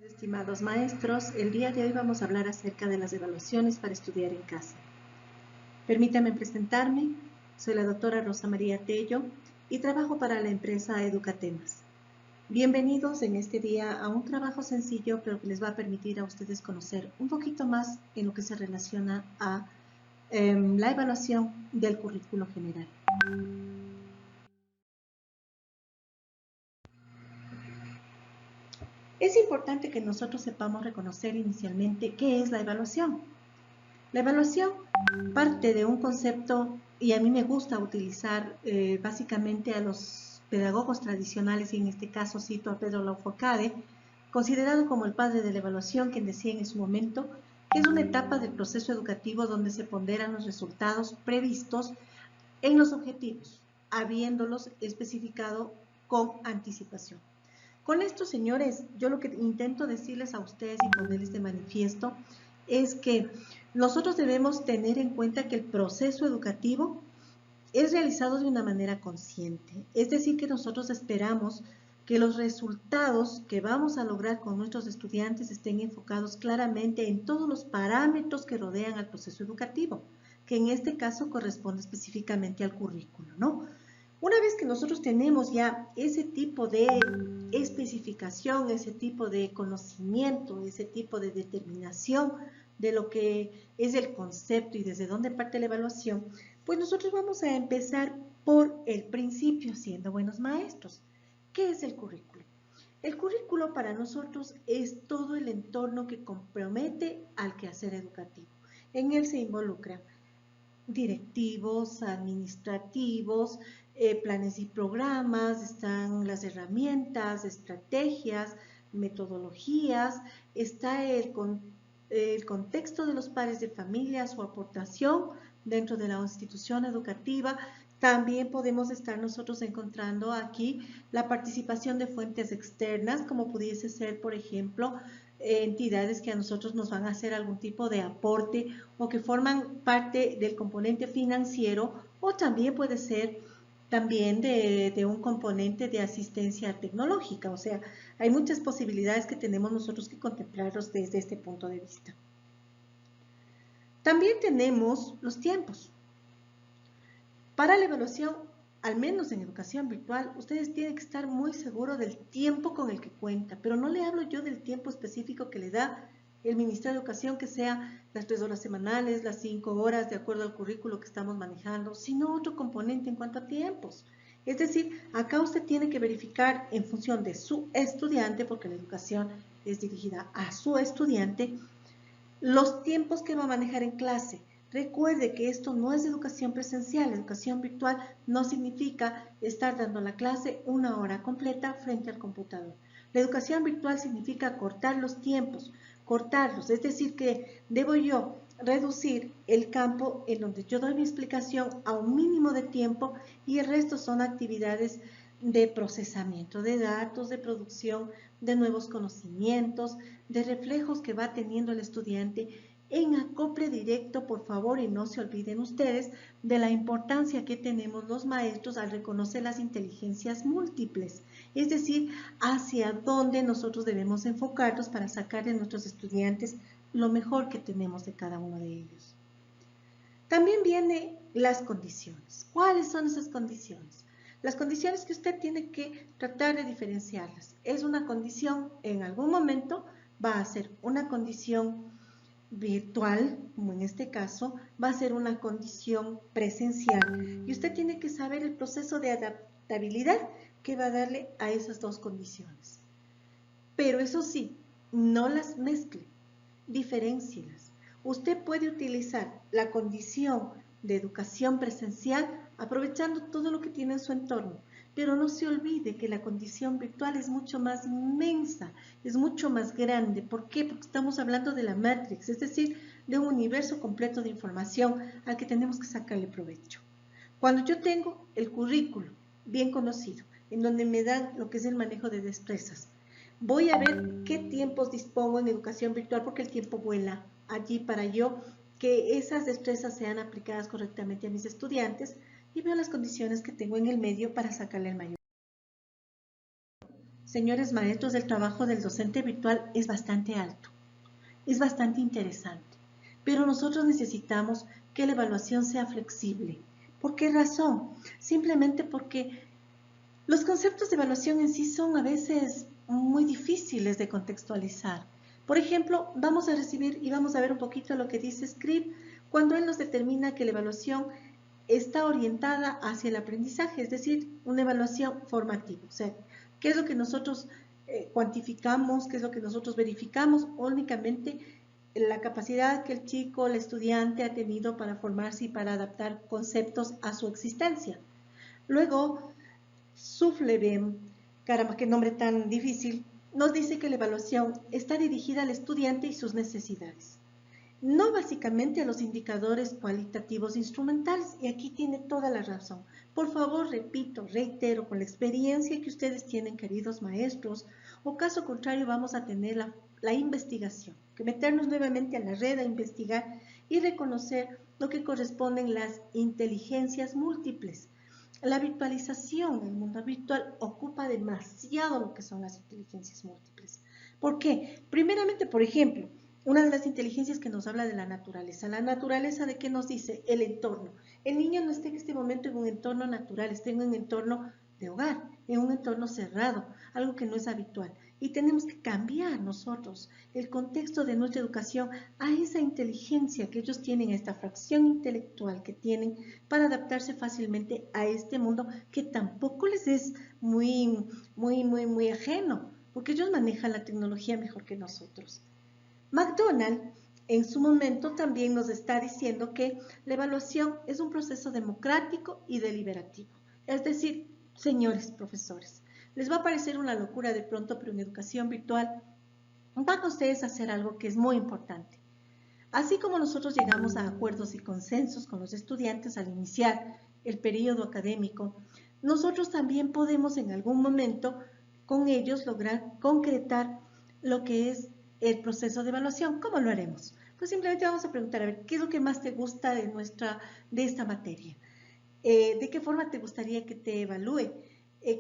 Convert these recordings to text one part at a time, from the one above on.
Estimados maestros, el día de hoy vamos a hablar acerca de las evaluaciones para estudiar en casa. Permítame presentarme, soy la doctora Rosa María Tello y trabajo para la empresa Educatemas. Bienvenidos en este día a un trabajo sencillo, pero que les va a permitir a ustedes conocer un poquito más en lo que se relaciona a la evaluación del currículo general. Es importante que nosotros sepamos reconocer inicialmente qué es la evaluación. La evaluación parte de un concepto, y a mí me gusta utilizar básicamente a los pedagogos tradicionales, y en este caso cito a Pedro Lafourcade, considerado como el padre de la evaluación, quien decía en su momento que es una etapa del proceso educativo donde se ponderan los resultados previstos en los objetivos, habiéndolos especificado con anticipación. Con esto, señores, yo lo que intento decirles a ustedes y ponerles de manifiesto es que nosotros debemos tener en cuenta que el proceso educativo es realizado de una manera consciente. Es decir, que nosotros esperamos que los resultados que vamos a lograr con nuestros estudiantes estén enfocados claramente en todos los parámetros que rodean al proceso educativo, que en este caso corresponde específicamente al currículo, ¿no? Una vez que nosotros tenemos ya ese tipo de especificación, ese tipo de conocimiento, ese tipo de determinación de lo que es el concepto y desde dónde parte la evaluación, pues nosotros vamos a empezar por el principio, siendo buenos maestros. ¿Qué es el currículo? El currículo para nosotros es todo el entorno que compromete al quehacer educativo. En él se involucra directivos, administrativos, planes y programas, están las herramientas, estrategias, metodologías, está el contexto de los padres de familia, su aportación dentro de la institución educativa. También podemos estar nosotros encontrando aquí la participación de fuentes externas, como pudiese ser, por ejemplo, entidades que a nosotros nos van a hacer algún tipo de aporte o que forman parte del componente financiero, o también puede ser también de un componente de asistencia tecnológica. O sea, hay muchas posibilidades que tenemos nosotros que contemplarlos desde este punto de vista. También tenemos los tiempos. Para la evaluación, al menos en educación virtual, ustedes tienen que estar muy seguros del tiempo con el que cuenta, pero no le hablo yo del tiempo específico que le da el Ministerio de Educación, que sea las 3 horas semanales, las 5 horas, de acuerdo al currículo que estamos manejando, sino otro componente en cuanto a tiempos. Es decir, acá usted tiene que verificar en función de su estudiante, porque la educación es dirigida a su estudiante, los tiempos que va a manejar en clase. Recuerde que esto no es educación presencial. Educación virtual no significa estar dando la clase una hora completa frente al computador. La educación virtual significa cortar los tiempos, cortarlos. Es decir, que debo yo reducir el campo en donde yo doy mi explicación a un mínimo de tiempo y el resto son actividades de procesamiento de datos, de producción de nuevos conocimientos, de reflejos que va teniendo el estudiante en acople directo, por favor, y no se olviden ustedes de la importancia que tenemos los maestros al reconocer las inteligencias múltiples, es decir, hacia dónde nosotros debemos enfocarnos para sacar de nuestros estudiantes lo mejor que tenemos de cada uno de ellos. También vienen las condiciones. ¿Cuáles son esas condiciones? Las condiciones que usted tiene que tratar de diferenciarlas. Es una condición, en algún momento va a ser una condición virtual, como en este caso, va a ser una condición presencial. Y usted tiene que saber el proceso de adaptabilidad que va a darle a esas dos condiciones. Pero eso sí, no las mezcle, diferéncielas. Usted puede utilizar la condición de educación presencial aprovechando todo lo que tiene en su entorno, pero no se olvide que la condición virtual es mucho más inmensa, es mucho más grande. ¿Por qué? Porque estamos hablando de la Matrix, es decir, de un universo completo de información al que tenemos que sacarle provecho. Cuando yo tengo el currículo bien conocido, en donde me dan lo que es el manejo de destrezas, voy a ver qué tiempos dispongo en educación virtual, porque el tiempo vuela allí para yo que esas destrezas sean aplicadas correctamente a mis estudiantes, y veo las condiciones que tengo en el medio para sacarle el mayor. señores maestros, el trabajo del docente virtual es bastante alto, es bastante interesante, pero nosotros necesitamos que la evaluación sea flexible. ¿Por qué razón? Simplemente porque los conceptos de evaluación en sí son a veces muy difíciles de contextualizar. Por ejemplo, vamos a recibir y vamos a ver un poquito lo que dice Scribb cuando él nos determina que la evaluación está orientada hacia el aprendizaje, es decir, una evaluación formativa. O sea, ¿qué es lo que nosotros cuantificamos? ¿Qué es lo que nosotros verificamos? Únicamente la capacidad que el chico, el estudiante ha tenido para formarse y para adaptar conceptos a su existencia. Luego, Sufleben, caramba, qué nombre tan difícil, nos dice que la evaluación está dirigida al estudiante y sus necesidades, no básicamente a los indicadores cualitativos instrumentales, y aquí tiene toda la razón. Por favor, repito, reitero, con la experiencia que ustedes tienen, queridos maestros, o caso contrario vamos a tener la investigación, que meternos nuevamente a la red a investigar y reconocer lo que corresponden las inteligencias múltiples. La virtualización, el mundo virtual, ocupa demasiado lo que son las inteligencias múltiples. ¿Por qué? Primeramente, por ejemplo, una de las inteligencias que nos habla de la naturaleza. ¿La naturaleza de qué nos dice? El entorno. El niño no está en este momento en un entorno natural, está en un entorno de hogar, en un entorno cerrado, algo que no es habitual. Y tenemos que cambiar nosotros el contexto de nuestra educación a esa inteligencia que ellos tienen, a esta fracción intelectual que tienen para adaptarse fácilmente a este mundo que tampoco les es muy ajeno, porque ellos manejan la tecnología mejor que nosotros. McDonald en su momento también nos está diciendo que la evaluación es un proceso democrático y deliberativo. Es decir, señores profesores, les va a parecer una locura de pronto, pero en educación virtual van ustedes a hacer algo que es muy importante. Así como nosotros llegamos a acuerdos y consensos con los estudiantes al iniciar el periodo académico, nosotros también podemos en algún momento con ellos lograr concretar lo que es el proceso de evaluación. ¿Cómo lo haremos? Pues simplemente vamos a preguntar, a ver, ¿qué es lo que más te gusta de esta materia? ¿De qué forma te gustaría que te evalúe?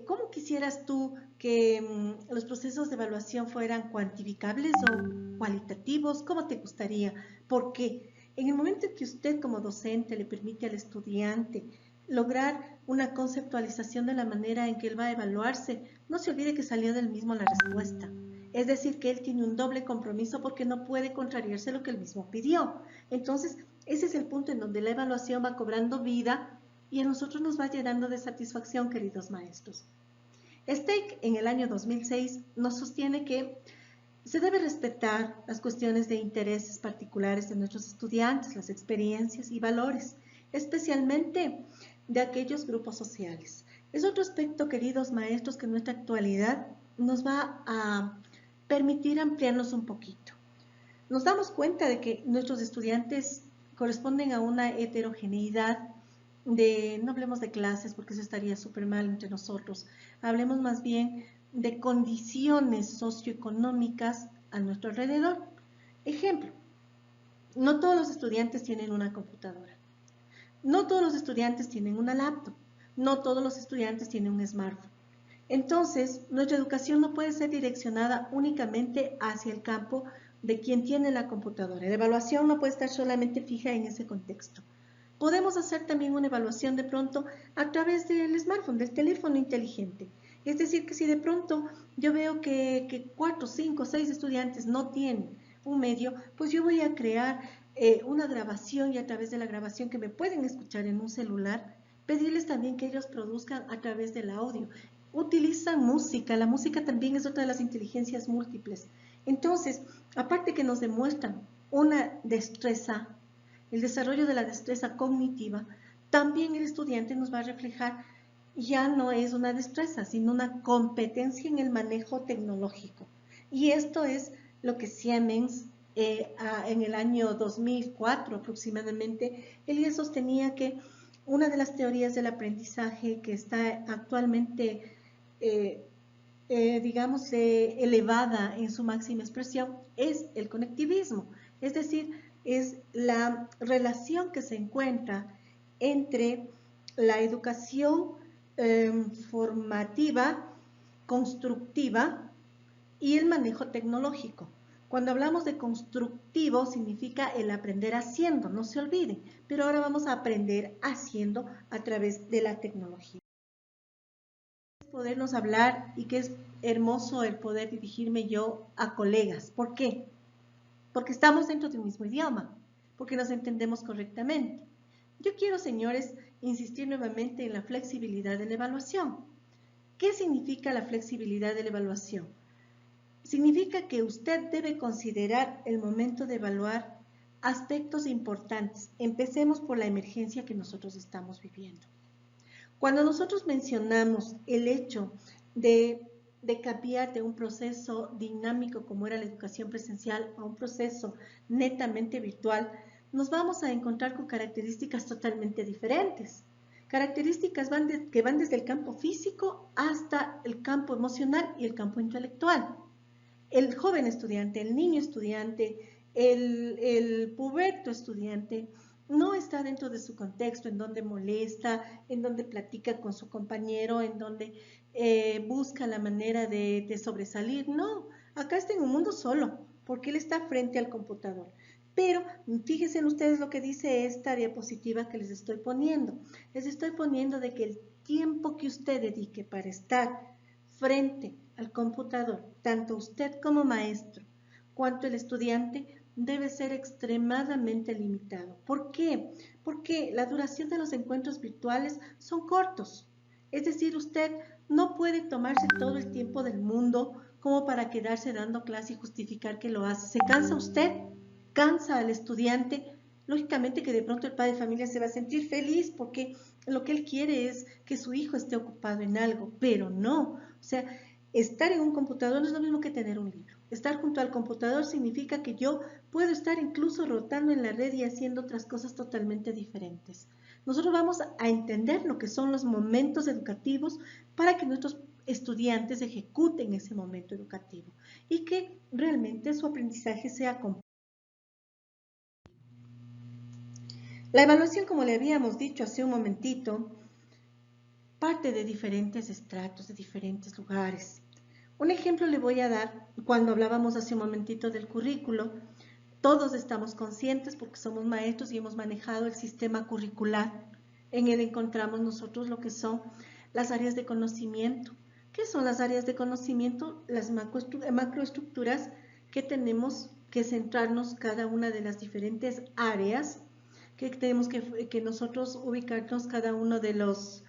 ¿Cómo quisieras tú que los procesos de evaluación fueran cuantificables o cualitativos? ¿Cómo te gustaría? Porque en el momento en que usted como docente le permite al estudiante lograr una conceptualización de la manera en que él va a evaluarse, no se olvide que salió del mismo la respuesta. Es decir, que él tiene un doble compromiso porque no puede contrariarse lo que él mismo pidió. Entonces, ese es el punto en donde la evaluación va cobrando vida y a nosotros nos va llenando de satisfacción, queridos maestros. Stake, en el año 2006, nos sostiene que se debe respetar las cuestiones de intereses particulares de nuestros estudiantes, las experiencias y valores, especialmente de aquellos grupos sociales. Es otro aspecto, queridos maestros, que en nuestra actualidad nos va a permitir ampliarnos un poquito. Nos damos cuenta de que nuestros estudiantes corresponden a una heterogeneidad no hablemos de clases porque eso estaría súper mal entre nosotros, hablemos más bien de condiciones socioeconómicas a nuestro alrededor. Ejemplo, no todos los estudiantes tienen una computadora, no todos los estudiantes tienen una laptop, no todos los estudiantes tienen un smartphone. Entonces, nuestra educación no puede ser direccionada únicamente hacia el campo de quien tiene la computadora. La evaluación no puede estar solamente fija en ese contexto. Podemos hacer también una evaluación de pronto a través del smartphone, del teléfono inteligente. Es decir, que si de pronto yo veo que 4, 5, 6 estudiantes no tienen un medio, pues yo voy a crear una grabación y a través de la grabación que me pueden escuchar en un celular, pedirles también que ellos produzcan a través del audio. Utilizan música, la música también es otra de las inteligencias múltiples. Entonces, aparte que nos demuestran una destreza, el desarrollo de la destreza cognitiva, también el estudiante nos va a reflejar ya no es una destreza, sino una competencia en el manejo tecnológico. Y esto es lo que Siemens en el año 2004 aproximadamente, él ya sostenía que una de las teorías del aprendizaje que está actualmente, digamos, elevada en su máxima expresión es el conectivismo, es decir, es la relación que se encuentra entre la educación formativa constructiva y el manejo tecnológico. Cuando hablamos de constructivo significa el aprender haciendo, no se olviden, pero ahora vamos a aprender haciendo a través de la tecnología. Podernos hablar y que es hermoso el poder dirigirme yo a colegas. ¿Por qué? Porque estamos dentro del mismo idioma, porque nos entendemos correctamente. Yo quiero, señores, insistir nuevamente en la flexibilidad de la evaluación. ¿Qué significa la flexibilidad de la evaluación? Significa que usted debe considerar el momento de evaluar aspectos importantes. Empecemos por la emergencia que nosotros estamos viviendo. Cuando nosotros mencionamos el hecho de cambiar de un proceso dinámico como era la educación presencial a un proceso netamente virtual, nos vamos a encontrar con características totalmente diferentes. Características que van desde el campo físico hasta el campo emocional y el campo intelectual. El joven estudiante, el niño estudiante, el puberto estudiante, no está dentro de su contexto, en donde molesta, en donde platica con su compañero, en donde busca la manera de sobresalir. No, acá está en un mundo solo, porque él está frente al computador. Pero fíjense en ustedes lo que dice esta diapositiva que les estoy poniendo. Les estoy poniendo de que el tiempo que usted dedique para estar frente al computador, tanto usted como maestro, cuanto el estudiante, debe ser extremadamente limitado. ¿Por qué? Porque la duración de los encuentros virtuales son cortos. Es decir, usted no puede tomarse todo el tiempo del mundo como para quedarse dando clase y justificar que lo hace. ¿Se cansa usted? ¿Cansa al estudiante? Lógicamente que de pronto el padre de familia se va a sentir feliz porque lo que él quiere es que su hijo esté ocupado en algo, pero no. O sea, estar en un computador no es lo mismo que tener un libro. Estar junto al computador significa que yo puedo estar incluso rotando en la red y haciendo otras cosas totalmente diferentes. Nosotros vamos a entender lo que son los momentos educativos para que nuestros estudiantes ejecuten ese momento educativo y que realmente su aprendizaje sea completo. La evaluación, como le habíamos dicho hace un momentito, parte de diferentes estratos, de diferentes lugares. Un ejemplo le voy a dar cuando hablábamos hace un momentito del currículo. Todos estamos conscientes porque somos maestros y hemos manejado el sistema curricular. En él encontramos nosotros lo que son las áreas de conocimiento. ¿Qué son las áreas de conocimiento? Las macroestructuras que tenemos que centrarnos cada una de las diferentes áreas, que tenemos que nosotros ubicarnos cada uno de los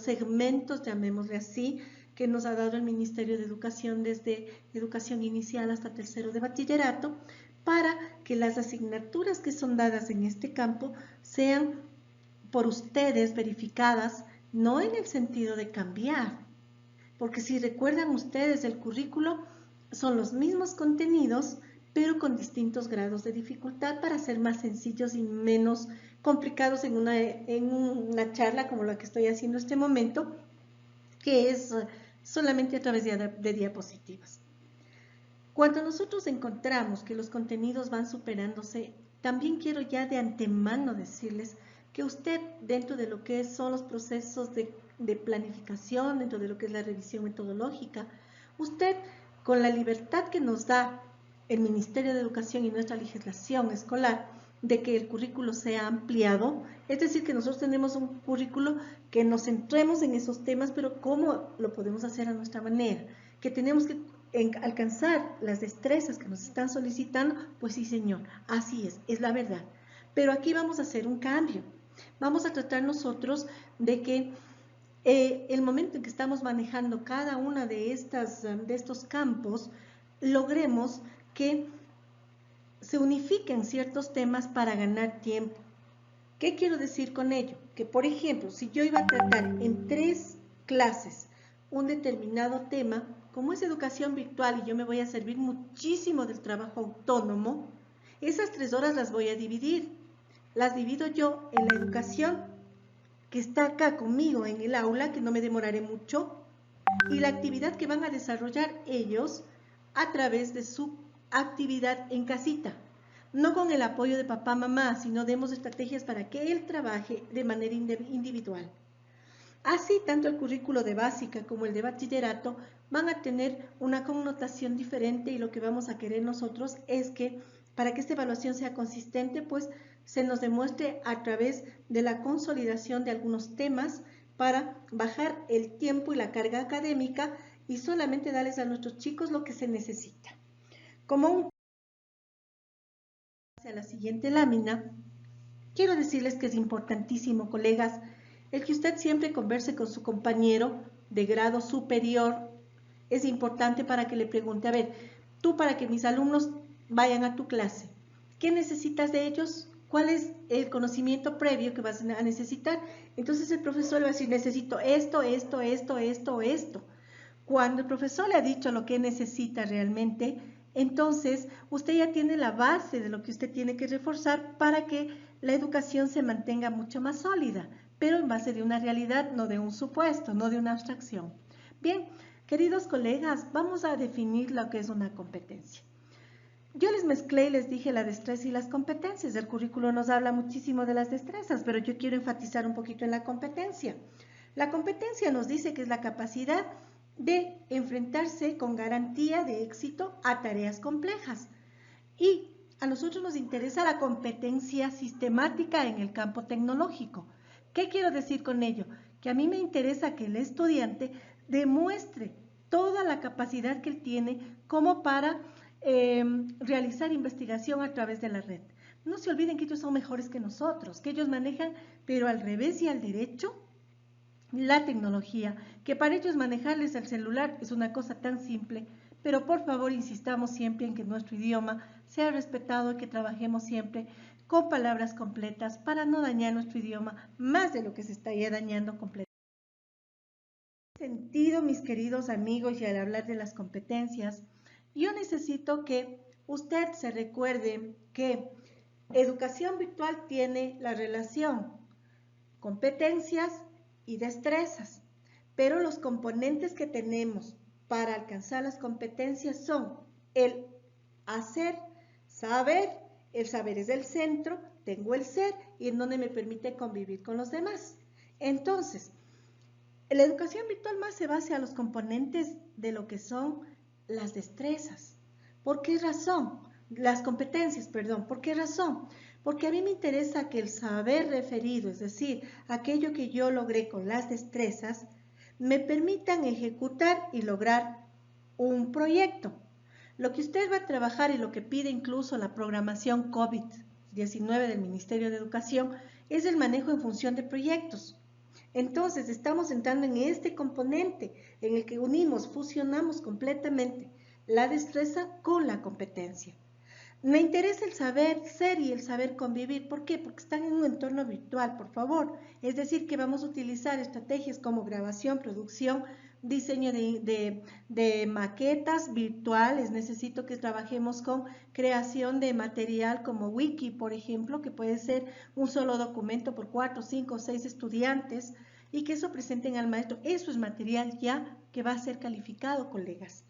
segmentos, llamémosle así, que nos ha dado el Ministerio de Educación desde educación inicial hasta tercero de bachillerato, para que las asignaturas que son dadas en este campo sean por ustedes verificadas, no en el sentido de cambiar, porque si recuerdan ustedes el currículo, son los mismos contenidos, pero con distintos grados de dificultad para ser más sencillos y menos complicados en una charla como la que estoy haciendo en este momento, que es solamente a través de diapositivas. Cuando nosotros encontramos que los contenidos van superándose, también quiero ya de antemano decirles que usted, dentro de lo que son los procesos de planificación, dentro de lo que es la revisión metodológica, usted, con la libertad que nos da el Ministerio de Educación y nuestra legislación escolar, de que el currículo sea ampliado, es decir, que nosotros tenemos un currículo que nos centremos en esos temas, pero ¿cómo lo podemos hacer a nuestra manera? Que tenemos que alcanzar las destrezas que nos están solicitando, pues sí, señor, así es la verdad. Pero aquí vamos a hacer un cambio. Vamos a tratar nosotros de que el momento en que estamos manejando cada una de estos campos, logremos que se unifiquen ciertos temas para ganar tiempo. ¿Qué quiero decir con ello? Que, por ejemplo, si yo iba a tratar en 3 clases un determinado tema, como es educación virtual y yo me voy a servir muchísimo del trabajo autónomo, esas 3 horas las voy a dividir. Las divido yo en la educación, que está acá conmigo en el aula, que no me demoraré mucho, y la actividad que van a desarrollar ellos a través de su actividad en casita. No con el apoyo de papá, mamá, sino demos estrategias para que él trabaje de manera individual. Así, tanto el currículo de básica como el de bachillerato van a tener una connotación diferente y lo que vamos a querer nosotros es que para que esta evaluación sea consistente, pues se nos demuestre a través de la consolidación de algunos temas para bajar el tiempo y la carga académica y solamente darles a nuestros chicos lo que se necesita. Como un hacia la siguiente lámina, quiero decirles que es importantísimo, colegas, el que usted siempre converse con su compañero de grado superior. Es importante para que le pregunte, a ver, tú para que mis alumnos vayan a tu clase, ¿qué necesitas de ellos? ¿Cuál es el conocimiento previo que vas a necesitar? Entonces el profesor le va a decir, necesito esto, esto, esto, esto, esto. Cuando el profesor le ha dicho lo que necesita realmente, entonces usted ya tiene la base de lo que usted tiene que reforzar para que la educación se mantenga mucho más sólida, pero en base de una realidad, no de un supuesto, no de una abstracción. Bien, queridos colegas, vamos a definir lo que es una competencia. Yo les mezclé y les dije la destreza y las competencias. El currículo nos habla muchísimo de las destrezas, pero yo quiero enfatizar un poquito en la competencia. La competencia nos dice que es la capacidad de enfrentarse con garantía de éxito a tareas complejas. Y a nosotros nos interesa la competencia sistemática en el campo tecnológico. ¿Qué quiero decir con ello? Que a mí me interesa que el estudiante demuestre toda la capacidad que él tiene como para realizar investigación a través de la red. No se olviden que ellos son mejores que nosotros, que ellos manejan, pero al revés y al derecho, la tecnología, que para ellos manejarles el celular es una cosa tan simple, pero por favor insistamos siempre en que nuestro idioma sea respetado y que trabajemos siempre con palabras completas para no dañar nuestro idioma más de lo que se está ya dañando completamente. En ese sentido, mis queridos amigos, y al hablar de las competencias, yo necesito que usted se recuerde que educación virtual tiene la relación competencias y destrezas, pero los componentes que tenemos para alcanzar las competencias son el hacer, saber, el saber es el centro, tengo el ser y en donde me permite convivir con los demás. Entonces, la educación virtual más se basa a los componentes de lo que son las destrezas. ¿Por qué razón? Las competencias, perdón. ¿Por qué razón? Porque a mí me interesa que el saber referido, es decir, aquello que yo logré con las destrezas, me permitan ejecutar y lograr un proyecto. Lo que usted va a trabajar y lo que pide incluso la programación COVID-19 del Ministerio de Educación es el manejo en función de proyectos. Entonces, estamos entrando en este componente en el que unimos, fusionamos completamente la destreza con la competencia. Me interesa el saber ser y el saber convivir. ¿Por qué? Porque están en un entorno virtual, por favor. Es decir, que vamos a utilizar estrategias como grabación, producción, diseño de maquetas virtuales. Necesito que trabajemos con creación de material como wiki, por ejemplo, que puede ser un solo documento por 4, 5, 6 estudiantes y que eso presenten al maestro. Eso es material ya que va a ser calificado, colegas.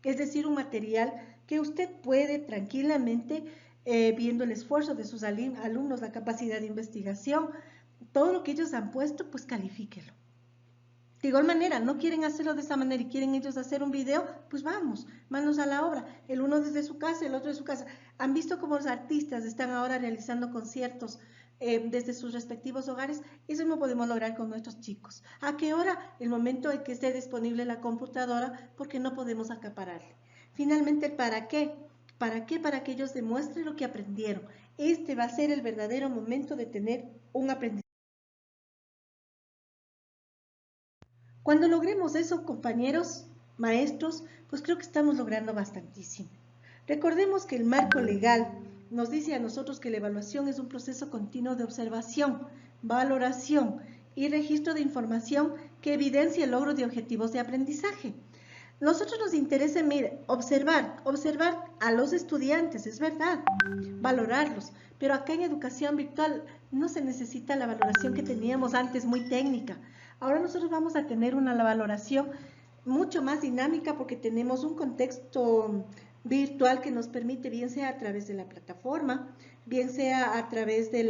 Es decir, un material que usted puede tranquilamente, viendo el esfuerzo de sus alumnos, la capacidad de investigación, todo lo que ellos han puesto, pues califíquelo. De igual manera, no quieren hacerlo de esa manera y quieren ellos hacer un video, pues vamos, manos a la obra. El uno desde su casa, el otro de su casa. Han visto cómo los artistas están ahora realizando conciertos desde sus respectivos hogares. Eso no podemos lograr con nuestros chicos. ¿A qué hora? El momento en que esté disponible la computadora, porque no podemos acapararle. Finalmente, ¿para qué? ¿Para qué? Para que ellos demuestren lo que aprendieron. Este va a ser el verdadero momento de tener un aprendizaje. Cuando logremos eso, compañeros, maestros, pues creo que estamos logrando bastantísimo. Recordemos que el marco legal nos dice a nosotros que la evaluación es un proceso continuo de observación, valoración y registro de información que evidencia el logro de objetivos de aprendizaje. Nosotros nos interesa, mire, observar a los estudiantes, es verdad, valorarlos, pero acá en educación virtual no se necesita la valoración que teníamos antes, muy técnica. Ahora nosotros vamos a tener una valoración mucho más dinámica porque tenemos un contexto virtual que nos permite, bien sea a través de la plataforma, bien sea a través de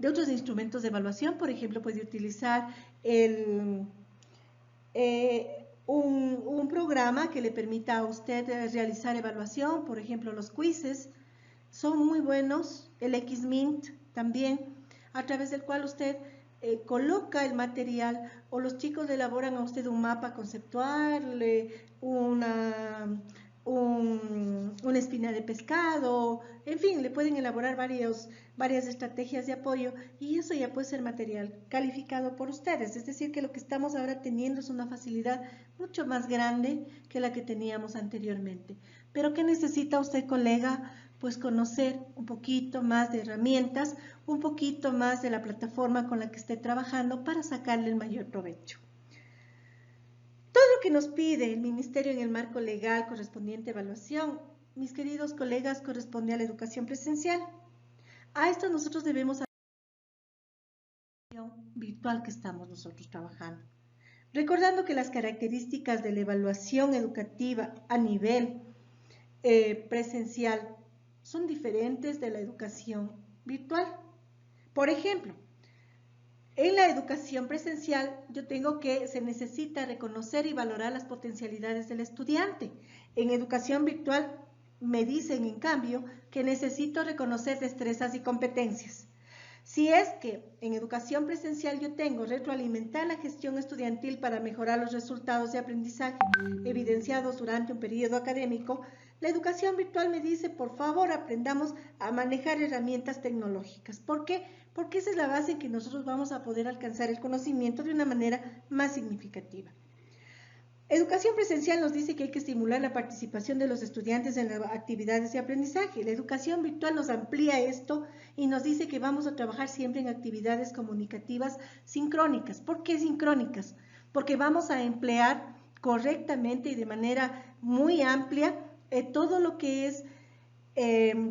de otros instrumentos de evaluación. Por ejemplo, puede utilizar un programa que le permita a usted realizar evaluación. Por ejemplo, los quizzes son muy buenos, el Xmint también, a través del cual usted coloca el material, o los chicos le elaboran a usted un mapa conceptual, una espina de pescado, en fin, le pueden elaborar varias estrategias de apoyo, y eso ya puede ser material calificado por ustedes. Es decir, que lo que estamos ahora teniendo es una facilidad mucho más grande que la que teníamos anteriormente. Pero ¿qué necesita usted, colega? Pues conocer un poquito más de herramientas, un poquito más de la plataforma con la que esté trabajando para sacarle el mayor provecho. Todo lo que nos pide el Ministerio en el marco legal correspondiente a evaluación, mis queridos colegas, corresponde a la educación presencial. A esto nosotros debemos la virtual que estamos nosotros trabajando. Recordando que las características de la evaluación educativa a nivel presencial son diferentes de la educación virtual. Por ejemplo, en la educación presencial se necesita reconocer y valorar las potencialidades del estudiante. En educación virtual me dicen, en cambio, que necesito reconocer destrezas y competencias. Si es que en educación presencial yo tengo retroalimentar la gestión estudiantil para mejorar los resultados de aprendizaje evidenciados durante un periodo académico, la educación virtual me dice, por favor, aprendamos a manejar herramientas tecnológicas. ¿Por qué? Porque esa es la base en que nosotros vamos a poder alcanzar el conocimiento de una manera más significativa. Educación presencial nos dice que hay que estimular la participación de los estudiantes en las actividades de aprendizaje. La educación virtual nos amplía esto y nos dice que vamos a trabajar siempre en actividades comunicativas sincrónicas. ¿Por qué sincrónicas? Porque vamos a emplear correctamente y de manera muy amplia todo lo que es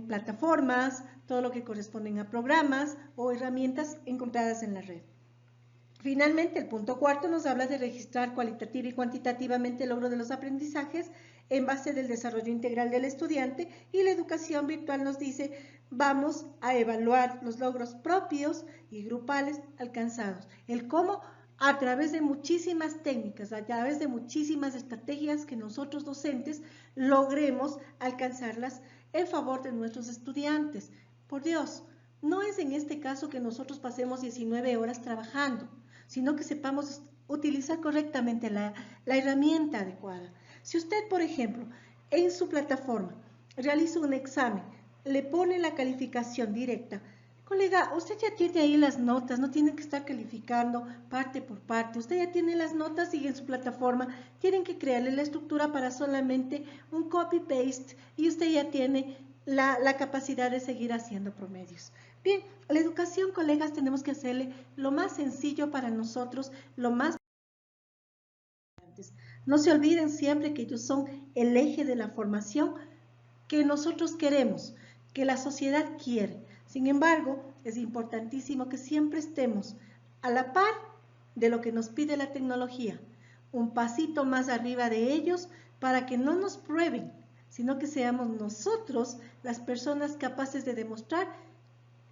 plataformas, todo lo que corresponden a programas o herramientas encontradas en la red. Finalmente, el punto cuarto nos habla de registrar cualitativa y cuantitativamente el logro de los aprendizajes en base del desarrollo integral del estudiante, y la educación virtual nos dice, vamos a evaluar los logros propios y grupales alcanzados. El cómo, a través de muchísimas técnicas, a través de muchísimas estrategias que nosotros docentes logremos alcanzarlas en favor de nuestros estudiantes. Por Dios, no es en este caso que nosotros pasemos 19 horas trabajando, sino que sepamos utilizar correctamente la herramienta adecuada. Si usted, por ejemplo, en su plataforma realiza un examen, le pone la calificación directa, colega, usted ya tiene ahí las notas, no tiene que estar calificando parte por parte, usted ya tiene las notas y en su plataforma tienen que crearle la estructura para solamente un copy-paste y usted ya tiene la capacidad de seguir haciendo promedios. Bien, la educación, colegas, tenemos que hacerle lo más sencillo para nosotros, lo más... No se olviden siempre que ellos son el eje de la formación que nosotros queremos, que la sociedad quiere. Sin embargo, es importantísimo que siempre estemos a la par de lo que nos pide la tecnología, un pasito más arriba de ellos para que no nos prueben, sino que seamos nosotros las personas capaces de demostrar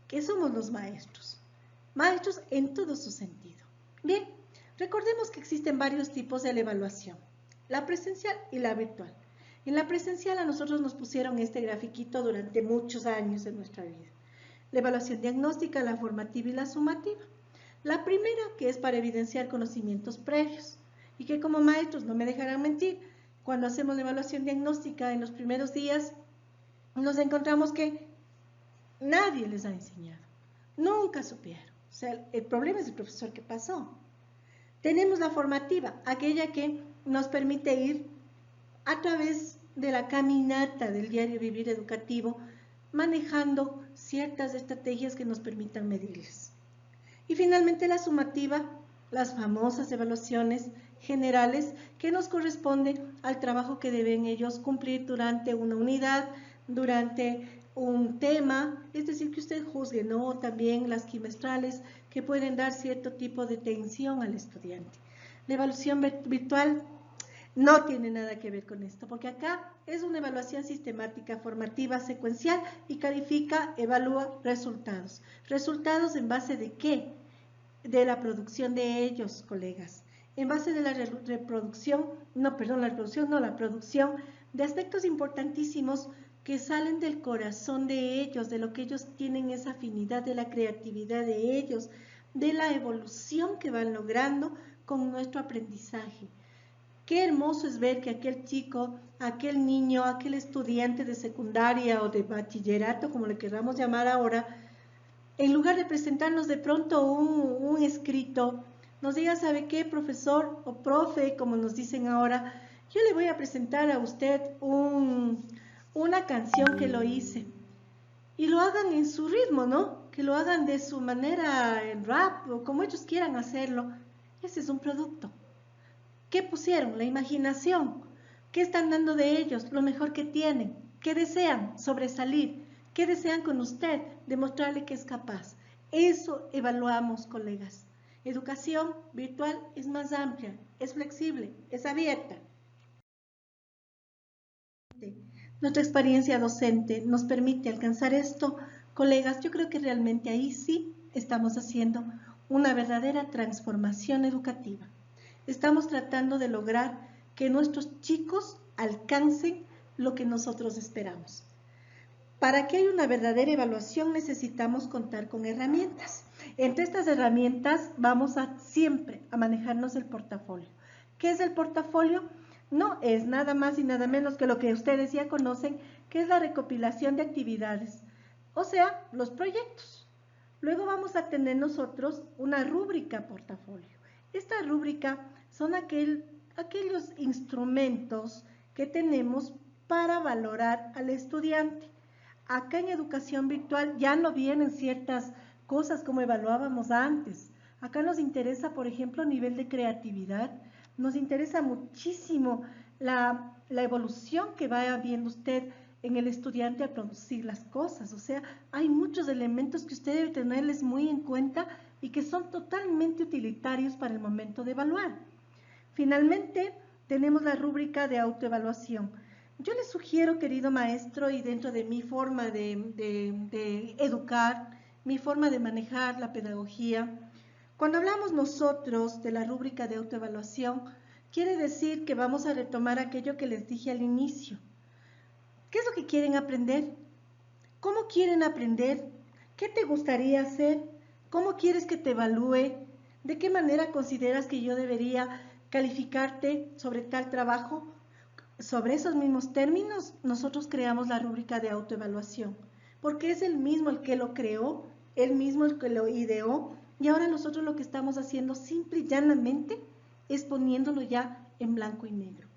que somos los maestros en todo su sentido. Bien, recordemos que existen varios tipos de la evaluación, la presencial y la virtual. En la presencial a nosotros nos pusieron este grafiquito durante muchos años de nuestra vida. La evaluación diagnóstica, la formativa y la sumativa. La primera, que es para evidenciar conocimientos previos y que como maestros no me dejarán mentir, cuando hacemos la evaluación diagnóstica en los primeros días nos encontramos que nadie les ha enseñado, nunca supieron. O sea, el problema es el profesor que pasó. Tenemos la formativa, aquella que nos permite ir a través de la caminata del diario vivir educativo, manejando ciertas estrategias que nos permitan medirles. Y finalmente la sumativa, las famosas evaluaciones generales que nos corresponden al trabajo que deben ellos cumplir durante una unidad, durante un tema, es decir, que usted juzgue, ¿no? También las trimestrales que pueden dar cierto tipo de tensión al estudiante. La evaluación virtual no tiene nada que ver con esto, porque acá es una evaluación sistemática, formativa, secuencial y califica, evalúa resultados. ¿Resultados en base de qué? De la producción de ellos, colegas. En base de la producción de aspectos importantísimos que salen del corazón de ellos, de lo que ellos tienen esa afinidad, de la creatividad de ellos, de la evolución que van logrando con nuestro aprendizaje. Qué hermoso es ver que aquel chico, aquel niño, aquel estudiante de secundaria o de bachillerato, como le queramos llamar ahora, en lugar de presentarnos de pronto un escrito, nos diga, ¿sabe qué, profesor o profe, como nos dicen ahora? Yo le voy a presentar a usted una canción que lo hice. Y lo hagan en su ritmo, ¿no? Que lo hagan de su manera en rap o como ellos quieran hacerlo. Ese es un producto. ¿Qué pusieron? La imaginación. ¿Qué están dando de ellos? Lo mejor que tienen. ¿Qué desean? Sobresalir. ¿Qué desean con usted? Demostrarle que es capaz. Eso evaluamos, colegas. Educación virtual es más amplia, es flexible, es abierta. Nuestra experiencia docente nos permite alcanzar esto. Colegas, yo creo que realmente ahí sí estamos haciendo una verdadera transformación educativa. Estamos tratando de lograr que nuestros chicos alcancen lo que nosotros esperamos. Para que haya una verdadera evaluación necesitamos contar con herramientas. Entre estas herramientas vamos siempre a manejarnos el portafolio. ¿Qué es el portafolio? No es nada más y nada menos que lo que ustedes ya conocen, que es la recopilación de actividades, o sea, los proyectos. Luego vamos a tener nosotros una rúbrica portafolio. Esta rúbrica son aquellos instrumentos que tenemos para valorar al estudiante. Acá en educación virtual ya no vienen ciertas cosas como evaluábamos antes. Acá nos interesa, por ejemplo, nivel de creatividad. Nos interesa muchísimo la evolución que va viendo usted en el estudiante a producir las cosas. O sea, hay muchos elementos que usted debe tenerles muy en cuenta y que son totalmente utilitarios para el momento de evaluar. Finalmente, tenemos la rúbrica de autoevaluación. Yo les sugiero, querido maestro, y dentro de mi forma de educar, mi forma de manejar la pedagogía, cuando hablamos nosotros de la rúbrica de autoevaluación, quiere decir que vamos a retomar aquello que les dije al inicio. ¿Qué es lo que quieren aprender? ¿Cómo quieren aprender? ¿Qué te gustaría hacer? ¿Cómo quieres que te evalúe? ¿De qué manera consideras que yo debería calificarte sobre tal trabajo? Sobre esos mismos términos, nosotros creamos la rúbrica de autoevaluación, porque es el mismo el que lo creó, el mismo el que lo ideó, y ahora nosotros lo que estamos haciendo simple y llanamente es poniéndolo ya en blanco y negro.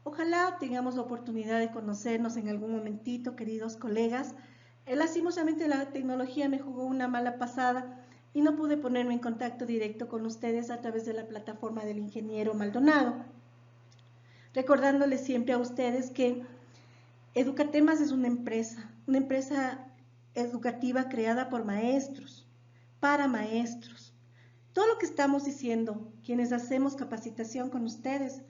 Ojalá tengamos la oportunidad de conocernos en algún momentito, queridos colegas. Lastimosamente la tecnología me jugó una mala pasada y no pude ponerme en contacto directo con ustedes a través de la plataforma del ingeniero Maldonado. Recordándoles siempre a ustedes que Educatemas es una empresa educativa creada por maestros, para maestros. Todo lo que estamos diciendo, quienes hacemos capacitación con ustedes,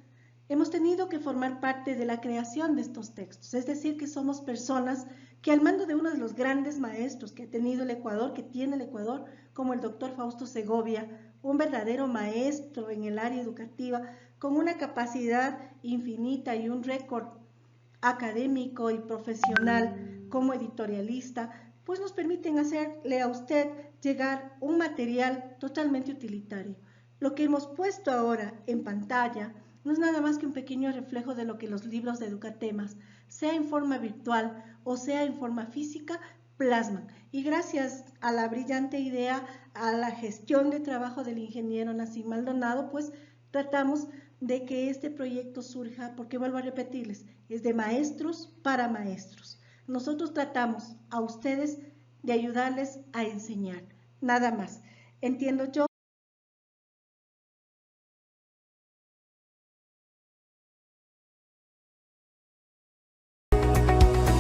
hemos tenido que formar parte de la creación de estos textos, es decir, que somos personas que al mando de uno de los grandes maestros que ha tenido el Ecuador, que tiene el Ecuador, como el doctor Fausto Segovia, un verdadero maestro en el área educativa, con una capacidad infinita y un récord académico y profesional como editorialista, pues nos permiten hacerle a usted llegar un material totalmente utilitario. Lo que hemos puesto ahora en pantalla no es nada más que un pequeño reflejo de lo que los libros de Educatemas, sea en forma virtual o sea en forma física, plasman. Y gracias a la brillante idea, a la gestión de trabajo del ingeniero Nassim Maldonado, pues tratamos de que este proyecto surja, porque vuelvo a repetirles, es de maestros para maestros. Nosotros tratamos a ustedes de ayudarles a enseñar, nada más. Entiendo yo